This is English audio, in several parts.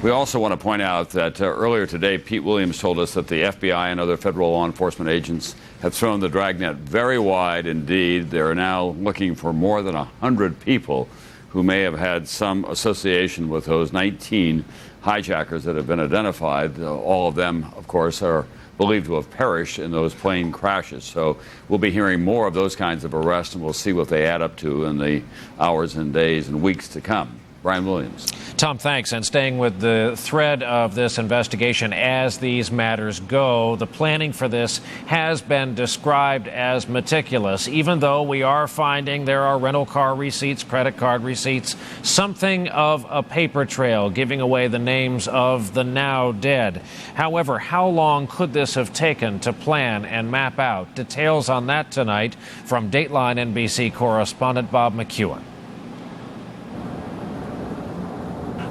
We also want to point out that earlier today, Pete Williams told us that the FBI and other federal law enforcement agents have thrown the dragnet very wide indeed. They're now looking for more than 100 people who may have had some association with those 19 hijackers that have been identified. All of them, of course, are believed to have perished in those plane crashes. So we'll be hearing more of those kinds of arrests, and we'll see what they add up to in the hours and days and weeks to come. Brian Williams. Tom, thanks. And staying with the thread of this investigation as these matters go, the planning for this has been described as meticulous, even though we are finding there are rental car receipts, credit card receipts, something of a paper trail giving away the names of the now dead. However, how long could this have taken to plan and map out? Details on that tonight from Dateline NBC correspondent Bob McEwen.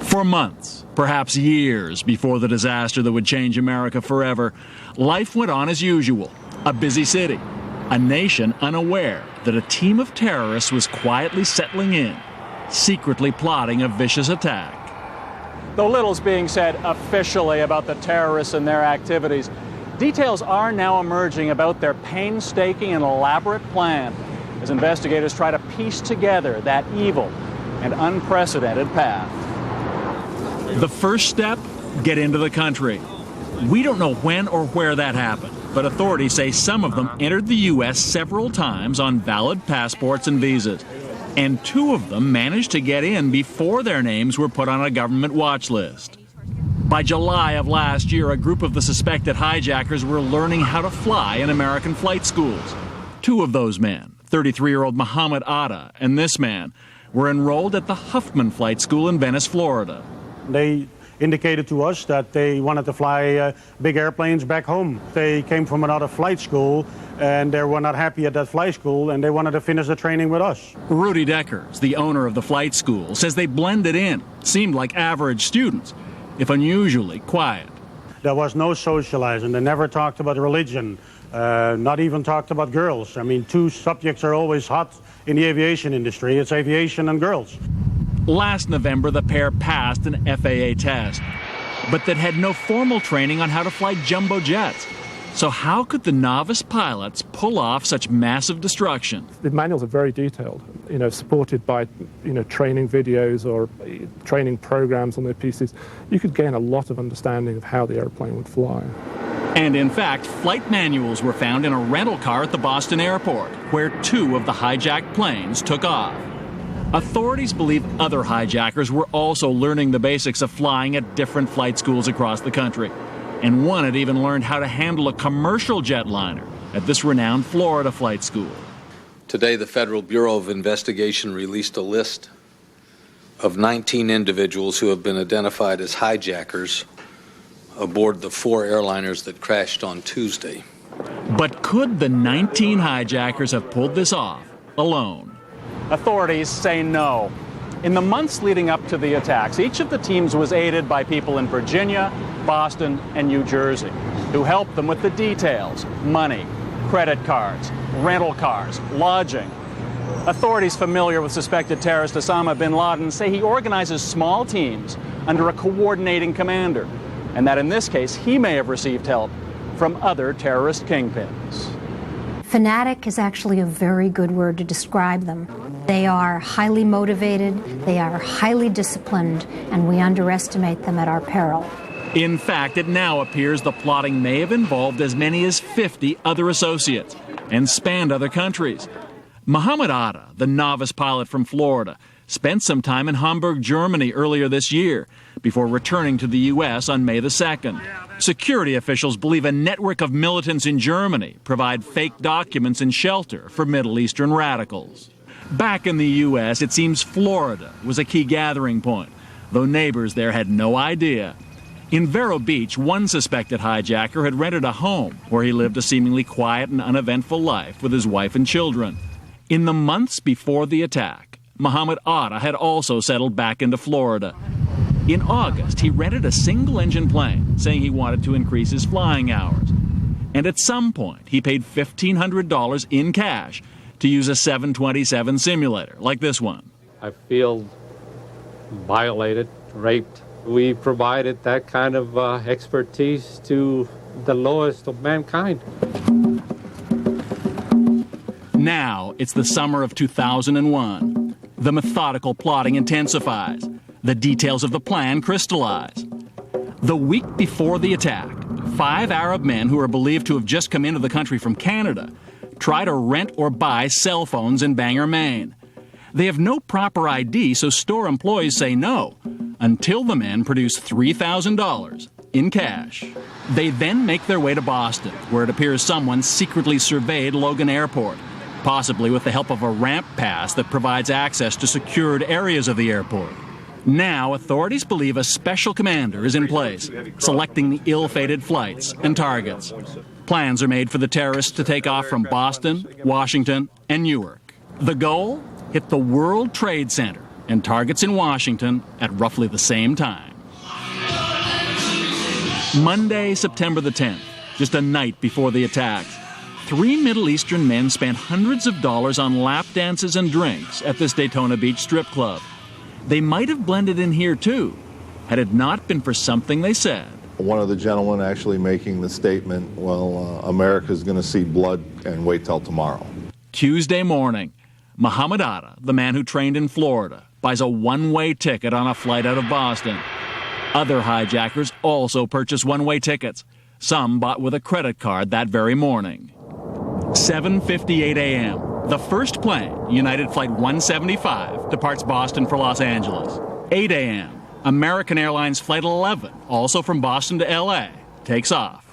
For months, perhaps years before the disaster that would change America forever, life went on as usual. A busy city, a nation unaware that a team of terrorists was quietly settling in, secretly plotting a vicious attack. Though little's being said officially about the terrorists and their activities, details are now emerging about their painstaking and elaborate plan as investigators try to piece together that evil and unprecedented path. The first step, get into the country. We don't know when or where that happened, but authorities say some of them entered the U.S. several times on valid passports and visas, and 2 of them managed to get in before their names were put on a government watch list. By July of last year, a group of the suspected hijackers were learning how to fly in American flight schools. 2 of those men, 33-year-old Muhammad Atta and this man, were enrolled at the Huffman Flight School in Venice, Florida. They indicated to us that they wanted to fly big airplanes back home. They came from another flight school and they were not happy at that flight school and they wanted to finish the training with us. Rudy Deckers, the owner of the flight school, says they blended in, seemed like average students, if unusually quiet. There was no socializing. They never talked about religion, not even talked about girls. I mean, 2 subjects are always hot in the aviation industry. It's aviation and girls. Last November, the pair passed an FAA test, but that had no formal training on how to fly jumbo jets. So how could the novice pilots pull off such massive destruction? The manuals are very detailed, supported by, training videos or training programs on their pieces. You could gain a lot of understanding of how the airplane would fly. And in fact, flight manuals were found in a rental car at the Boston airport, where 2 of the hijacked planes took off. Authorities believe other hijackers were also learning the basics of flying at different flight schools across the country. And one had even learned how to handle a commercial jetliner at this renowned Florida flight school. Today, the Federal Bureau of Investigation released a list of 19 individuals who have been identified as hijackers aboard the 4 airliners that crashed on Tuesday. But could the 19 hijackers have pulled this off alone? Authorities say no. In the months leading up to the attacks, each of the teams was aided by people in Virginia, Boston, and New Jersey, who helped them with the details: money, credit cards, rental cars, lodging. Authorities familiar with suspected terrorist Osama bin Laden say he organizes small teams under a coordinating commander, and that in this case, he may have received help from other terrorist kingpins. Fanatic is actually a very good word to describe them. They are highly motivated, they are highly disciplined, and we underestimate them at our peril. In fact, it now appears the plotting may have involved as many as 50 other associates and spanned other countries. Muhammad Atta, the novice pilot from Florida, spent some time in Hamburg, Germany earlier this year before returning to the U.S. on May the 2nd. Security officials believe a network of militants in Germany provide fake documents and shelter for Middle Eastern radicals. Back in the U.S., it seems Florida was a key gathering point, though neighbors there had no idea. In Vero Beach, one suspected hijacker had rented a home where he lived a seemingly quiet and uneventful life with his wife and children. In the months before the attack, Muhammad Atta had also settled back into Florida. In August, he rented a single-engine plane, saying he wanted to increase his flying hours. And at some point, he paid $1,500 in cash to use a 727 simulator like this one. I feel violated, raped, We provided that kind of expertise to the lowest of mankind. Now it's the summer of 2001. The methodical plotting intensifies. The details of the plan crystallize. The week before the attack, 5 Arab men who are believed to have just come into the country from Canada try to rent or buy cell phones in Bangor, Maine. They have no proper ID, so store employees say no, until the men produce $3,000 in cash. They then make their way to Boston, where it appears someone secretly surveyed Logan Airport, possibly with the help of a ramp pass that provides access to secured areas of the airport. Now, authorities believe a special commander is in place, selecting the ill-fated flights and targets. Plans are made for the terrorists to take off from Boston, Washington, and Newark. The goal? Hit the World Trade Center and targets in Washington at roughly the same time. Monday, September the 10th, just a night before the attacks, 3 Middle Eastern men spent hundreds of dollars on lap dances and drinks at this Daytona Beach strip club. They might have blended in here too, had it not been for something they said. One of the gentlemen actually making the statement, well, America's going to see blood and wait till tomorrow. Tuesday morning, Muhammad Atta, the man who trained in Florida, buys a one-way ticket on a flight out of Boston. Other hijackers also purchase one-way tickets, some bought with a credit card that very morning. 7:58 a.m. The first plane, United Flight 175, departs Boston for Los Angeles. 8 a.m. American Airlines Flight 11, also from Boston to L.A., takes off.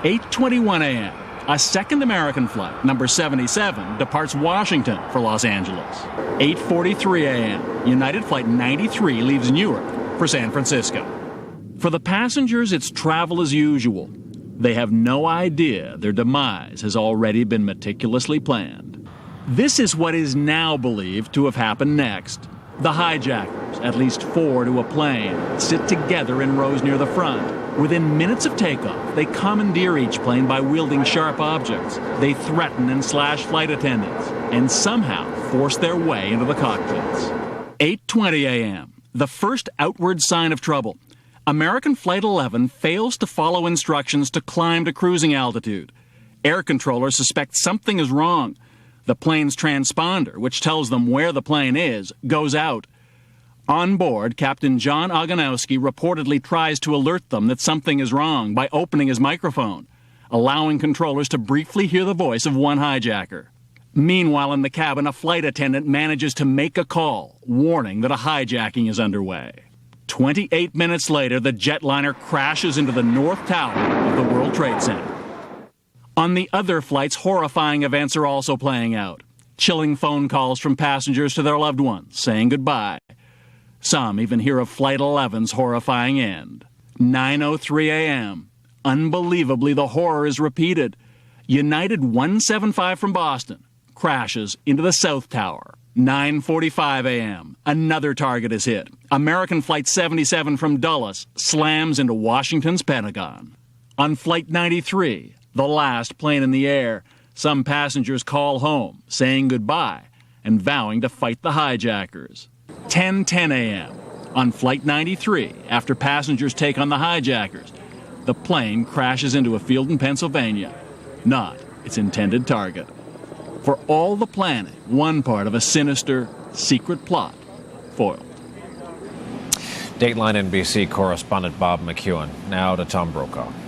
8:21 a.m. A second American flight, number 77, departs Washington for Los Angeles. 8:43 a.m. United Flight 93 leaves Newark for San Francisco. For the passengers, it's travel as usual. They have no idea their demise has already been meticulously planned. This is what is now believed to have happened next. The hijackers, at least 4 to a plane, sit together in rows near the front. Within minutes of takeoff, they commandeer each plane by wielding sharp objects. They threaten and slash flight attendants, and somehow force their way into the cockpits. 8:20 a.m. The first outward sign of trouble. American Flight 11 fails to follow instructions to climb to cruising altitude. Air controllers suspect something is wrong. The plane's transponder, which tells them where the plane is, goes out. On board, Captain John Oganowski reportedly tries to alert them that something is wrong by opening his microphone, allowing controllers to briefly hear the voice of one hijacker. Meanwhile, in the cabin, a flight attendant manages to make a call, warning that a hijacking is underway. 28 minutes later, the jetliner crashes into the North Tower of the World Trade Center. On the other flights, horrifying events are also playing out. Chilling phone calls from passengers to their loved ones, saying goodbye. Some even hear of Flight 11's horrifying end. 9:03 a.m. Unbelievably, the horror is repeated. United 175 from Boston crashes into the South Tower. 9:45 a.m. Another target is hit. American Flight 77 from Dulles slams into Washington's Pentagon. On Flight 93, the last plane in the air, some passengers call home, saying goodbye and vowing to fight the hijackers. 10:10 a.m. On Flight 93, after passengers take on the hijackers, the plane crashes into a field in Pennsylvania, not its intended target. For all the planning, one part of a sinister, secret plot foiled. Dateline NBC correspondent Bob McEwen. Now to Tom Brokaw.